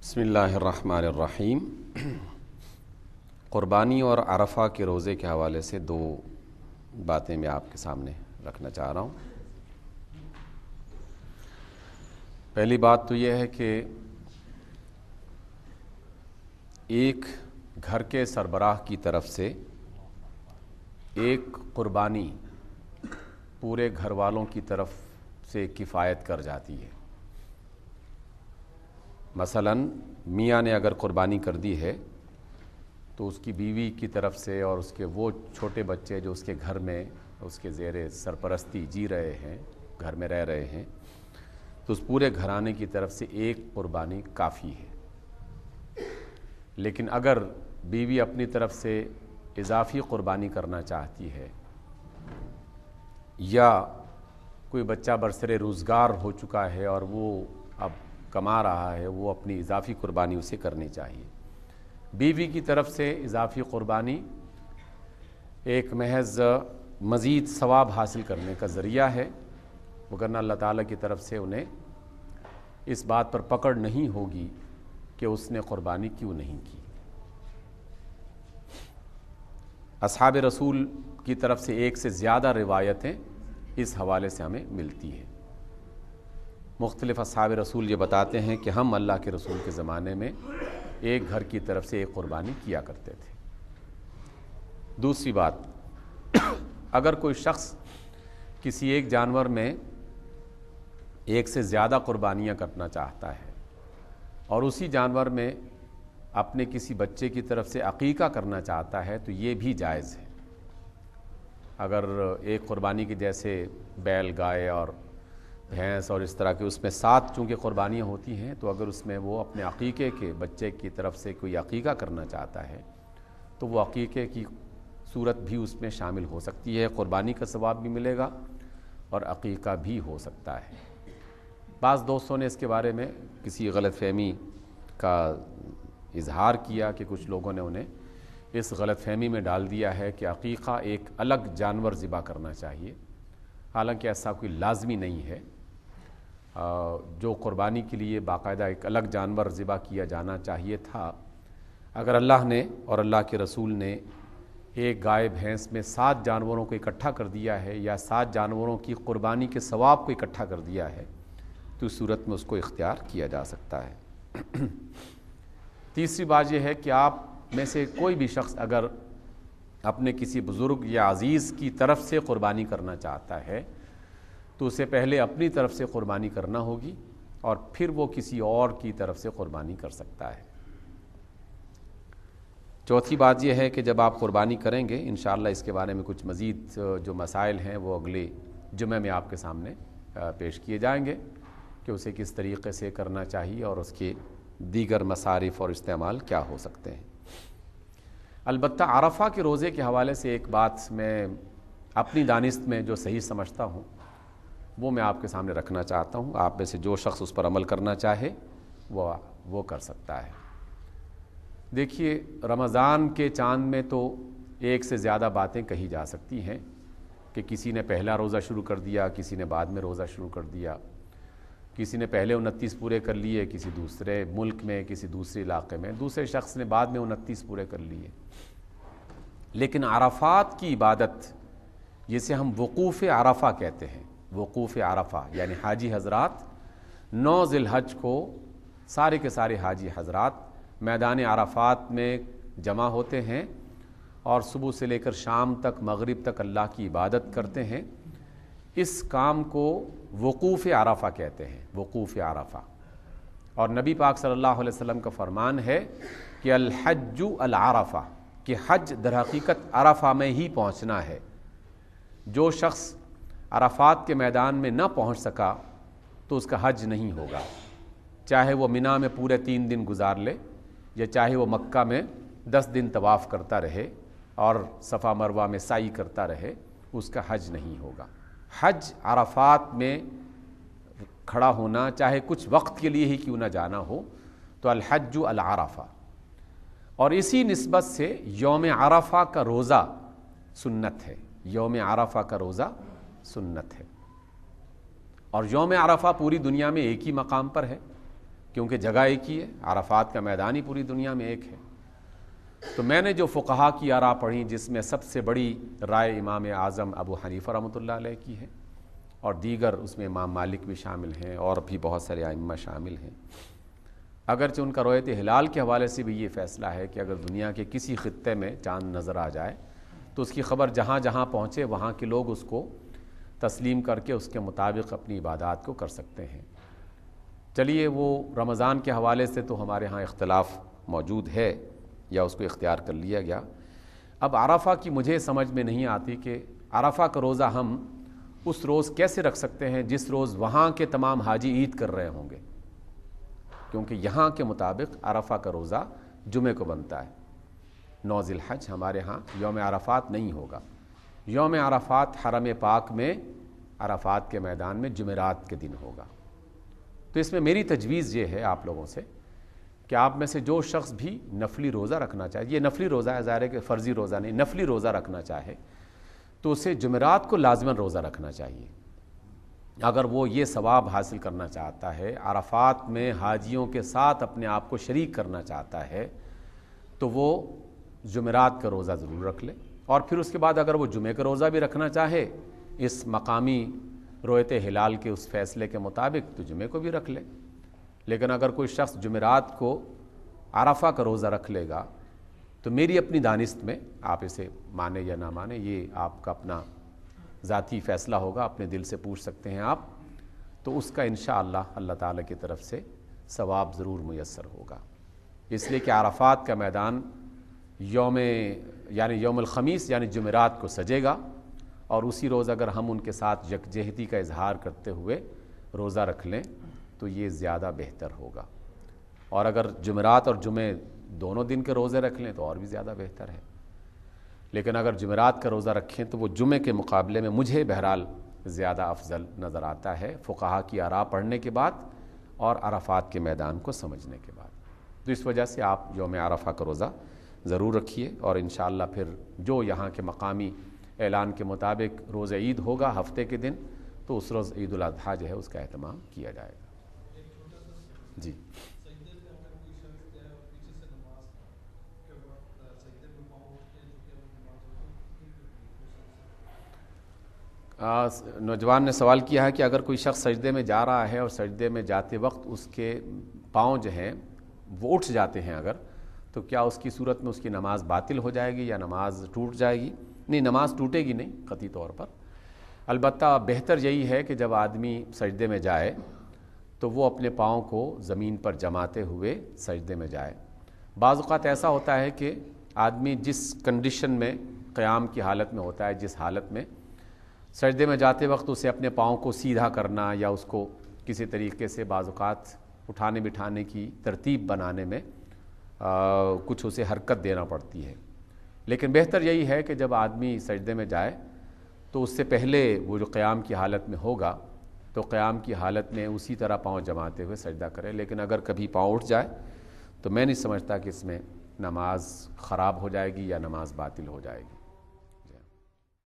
بسم اللہ الرحمن الرحیم۔ قربانی اور عرفہ کے روزے کے حوالے سے دو باتیں میں آپ کے سامنے رکھنا چاہ رہا ہوں۔ پہلی بات تو یہ ہے کہ ایک گھر کے سربراہ کی طرف سے ایک قربانی پورے گھر والوں کی طرف سے کفایت کر جاتی ہے۔ مثلاً میاں نے اگر قربانی کر دی ہے تو اس کی بیوی کی طرف سے اور اس کے وہ چھوٹے بچے جو اس کے گھر میں اس کے زیر سرپرستی جی رہے ہیں، گھر میں رہ رہے ہیں، تو اس پورے گھرانے کی طرف سے ایک قربانی کافی ہے۔ لیکن اگر بیوی اپنی طرف سے اضافی قربانی کرنا چاہتی ہے یا کوئی بچہ برسر روزگار ہو چکا ہے اور وہ اب کما رہا ہے، وہ اپنی اضافی قربانی اسے کرنی چاہیے۔ بیوی کی طرف سے اضافی قربانی ایک محض مزید ثواب حاصل کرنے کا ذریعہ ہے، وگرنہ اللہ تعالیٰ کی طرف سے انہیں اس بات پر پکڑ نہیں ہوگی کہ اس نے قربانی کیوں نہیں کی۔ اصحاب رسول کی طرف سے ایک سے زیادہ روایتیں اس حوالے سے ہمیں ملتی ہیں۔ مختلف اصحاب رسول یہ بتاتے ہیں کہ ہم اللہ کے رسول کے زمانے میں ایک گھر کی طرف سے ایک قربانی کیا کرتے تھے۔ دوسری بات، اگر کوئی شخص کسی ایک جانور میں ایک سے زیادہ قربانیاں کرنا چاہتا ہے اور اسی جانور میں اپنے کسی بچے کی طرف سے عقیقہ کرنا چاہتا ہے تو یہ بھی جائز ہے۔ اگر ایک قربانی کے جیسے بیل، گائے اور بھینس اور اس طرح کے اس میں 7 چونکہ قربانیاں ہوتی ہیں، تو اگر اس میں وہ اپنے عقیقے کے بچے کی طرف سے کوئی عقیقہ کرنا چاہتا ہے تو وہ عقیقے کی صورت بھی اس میں شامل ہو سکتی ہے، قربانی کا ثواب بھی ملے گا اور عقیقہ بھی ہو سکتا ہے۔ بعض دوستوں نے اس کے بارے میں کسی غلط فہمی کا اظہار کیا کہ کچھ لوگوں نے انہیں اس غلط فہمی میں ڈال دیا ہے کہ عقیقہ ایک الگ جانور ذبح کرنا چاہیے، حالانکہ ایسا کوئی لازمی نہیں ہے۔ جو قربانی کے لیے باقاعدہ ایک الگ جانور ذبح کیا جانا چاہیے تھا، اگر اللہ نے اور اللہ کے رسول نے ایک گائے بھینس میں 7 جانوروں کو اکٹھا کر دیا ہے یا 7 جانوروں کی قربانی کے ثواب کو اکٹھا کر دیا ہے تو اس صورت میں اس کو اختیار کیا جا سکتا ہے۔ تیسری بات یہ ہے کہ آپ میں سے کوئی بھی شخص اگر اپنے کسی بزرگ یا عزیز کی طرف سے قربانی کرنا چاہتا ہے تو اسے پہلے اپنی طرف سے قربانی کرنا ہوگی اور پھر وہ کسی اور کی طرف سے قربانی کر سکتا ہے۔ چوتھی بات یہ ہے کہ جب آپ قربانی کریں گے، انشاءاللہ اس کے بارے میں کچھ مزید جو مسائل ہیں وہ اگلے جمعے میں آپ کے سامنے پیش کیے جائیں گے کہ اسے کس طریقے سے کرنا چاہیے اور اس کے دیگر مصارف اور استعمال کیا ہو سکتے ہیں۔ البتہ عرفہ کے روزے کے حوالے سے ایک بات میں اپنی دانست میں جو صحیح سمجھتا ہوں وہ میں آپ کے سامنے رکھنا چاہتا ہوں۔ آپ میں سے جو شخص اس پر عمل کرنا چاہے وہ کر سکتا ہے۔ دیکھیے، رمضان کے چاند میں تو ایک سے زیادہ باتیں کہی جا سکتی ہیں کہ کسی نے پہلا روزہ شروع کر دیا، کسی نے بعد میں روزہ شروع کر دیا، کسی نے پہلے 29 پورے کر لیے کسی دوسرے ملک میں، کسی دوسرے علاقے میں، دوسرے شخص نے بعد میں 29 پورے کر لیے۔ لیکن عرفات کی عبادت جسے ہم وقوف عرفہ کہتے ہیں، وقوف عرفہ یعنی حاجی حضرات 9 ذی الحج کو سارے کے سارے حاجی حضرات میدان عرفات میں جمع ہوتے ہیں اور صبح سے لے کر شام تک، مغرب تک اللہ کی عبادت کرتے ہیں۔ اس کام کو وقوف عرفہ کہتے ہیں، وقوف عرفہ۔ اور نبی پاک صلی اللہ علیہ وسلم کا فرمان ہے کہ الحج العرفہ، کہ حج در حقیقت عرفہ میں ہی پہنچنا ہے۔ جو شخص عرفات کے میدان میں نہ پہنچ سکا تو اس کا حج نہیں ہوگا، چاہے وہ منی میں پورے 3 دن گزار لے یا چاہے وہ مکہ میں 10 دن طواف کرتا رہے اور صفا مروہ میں سعی کرتا رہے، اس کا حج نہیں ہوگا۔ حج عرفات میں کھڑا ہونا، چاہے کچھ وقت کے لیے ہی کیوں نہ جانا ہو، تو الحج العرفہ۔ اور اسی نسبت سے یوم عرفہ کا روزہ سنت ہے، یوم عرفہ کا روزہ سنت ہے۔ اور یوم عرفہ پوری دنیا میں ایک ہی مقام پر ہے، کیونکہ جگہ ایک ہی ہے، عرفات کا میدان ہی پوری دنیا میں ایک ہے۔ تو میں نے جو فقہا کی آراء پڑھی، جس میں سب سے بڑی رائے امام اعظم ابو حنیفہ رحمۃ اللہ علیہ کی ہے، اور دیگر اس میں امام مالک بھی شامل ہیں اور بھی بہت سارے ائمہ شامل ہیں۔ اگرچہ ان کا رؤیت ہلال کے حوالے سے بھی یہ فیصلہ ہے کہ اگر دنیا کے کسی خطے میں چاند نظر آ جائے تو اس کی خبر جہاں جہاں پہنچے وہاں کے لوگ اس کو تسلیم کر کے اس کے مطابق اپنی عبادات کو کر سکتے ہیں۔ چلیے، وہ رمضان کے حوالے سے تو ہمارے ہاں اختلاف موجود ہے یا اس کو اختیار کر لیا گیا۔ اب عرفہ کی مجھے سمجھ میں نہیں آتی کہ عرفہ کا روزہ ہم اس روز کیسے رکھ سکتے ہیں جس روز وہاں کے تمام حاجی عید کر رہے ہوں گے، کیونکہ یہاں کے مطابق عرفہ کا روزہ جمعے کو بنتا ہے۔ 9 ذی الحج ہمارے ہاں یوم عرفات نہیں ہوگا۔ یوم عرفات حرم پاک میں عرفات کے میدان میں جمعرات کے دن ہوگا۔ تو اس میں میری تجویز یہ ہے آپ لوگوں سے کہ آپ میں سے جو شخص بھی نفلی روزہ رکھنا چاہے، یہ نفلی روزہ ہے، ظاہر ہے کہ فرضی روزہ نہیں، نفلی روزہ رکھنا چاہے تو اسے جمعرات کو لازماً روزہ رکھنا چاہیے۔ اگر وہ یہ ثواب حاصل کرنا چاہتا ہے، عرفات میں حاجیوں کے ساتھ اپنے آپ کو شریک کرنا چاہتا ہے، تو وہ جمعرات کا روزہ ضرور رکھ لے، اور پھر اس کے بعد اگر وہ جمعے کا روزہ بھی رکھنا چاہے اس مقامی رؤیت ہلال کے اس فیصلے کے مطابق تو جمعے کو بھی رکھ لے۔ لیکن اگر کوئی شخص جمعرات کو عرفہ کا روزہ رکھ لے گا تو میری اپنی دانست میں، آپ اسے مانے یا نہ مانے یہ آپ کا اپنا ذاتی فیصلہ ہوگا، اپنے دل سے پوچھ سکتے ہیں آپ، تو اس کا انشاءاللہ اللہ تعالیٰ کی طرف سے ثواب ضرور میسر ہوگا۔ اس لیے کہ عرفات کا میدان یوم الخمیس یعنی جمعرات کو سجے گا، اور اسی روز اگر ہم ان کے ساتھ یکجہتی کا اظہار کرتے ہوئے روزہ رکھ لیں تو یہ زیادہ بہتر ہوگا، اور اگر جمعرات اور جمعے دونوں دن کے روزے رکھ لیں تو اور بھی زیادہ بہتر ہے۔ لیکن اگر جمعرات کا روزہ رکھیں تو وہ جمعے کے مقابلے میں مجھے بہرحال زیادہ افضل نظر آتا ہے، فقہا کی آراء پڑھنے کے بعد اور عرفات کے میدان کو سمجھنے کے بعد۔ تو اس وجہ سے آپ یوم عرفہ کا روزہ ضرور رکھیے، اور انشاءاللہ پھر جو یہاں کے مقامی اعلان کے مطابق روز عید ہوگا ہفتے کے دن، تو اس روز عید الاضحیٰ جو ہے اس کا اہتمام کیا جائے گا۔ جی، نوجوان نے سوال کیا ہے کہ اگر کوئی شخص سجدے میں جا رہا ہے اور سجدے میں جاتے وقت اس کے پاؤں جو ہیں وہ اٹھ جاتے ہیں اگر، تو کیا اس کی صورت میں اس کی نماز باطل ہو جائے گی یا نماز ٹوٹ جائے گی؟ نہیں، نماز ٹوٹے گی نہیں قطعی طور پر، البتہ بہتر یہی ہے کہ جب آدمی سجدے میں جائے تو وہ اپنے پاؤں کو زمین پر جماتے ہوئے سجدے میں جائے۔ بعض اوقات ایسا ہوتا ہے کہ آدمی جس کنڈیشن میں قیام کی حالت میں ہوتا ہے، جس حالت میں سجدے میں جاتے وقت اسے اپنے پاؤں کو سیدھا کرنا یا اس کو کسی طریقے سے بعض اوقات اٹھانے بٹھانے کی ترتیب بنانے میں کچھ اسے حرکت دینا پڑتی ہے، لیکن بہتر یہی ہے کہ جب آدمی سجدے میں جائے تو اس سے پہلے وہ جو قیام کی حالت میں ہوگا تو قیام کی حالت میں اسی طرح پاؤں جماتے ہوئے سجدہ کرے۔ لیکن اگر کبھی پاؤں اٹھ جائے تو میں نہیں سمجھتا کہ اس میں نماز خراب ہو جائے گی یا نماز باطل ہو جائے گی۔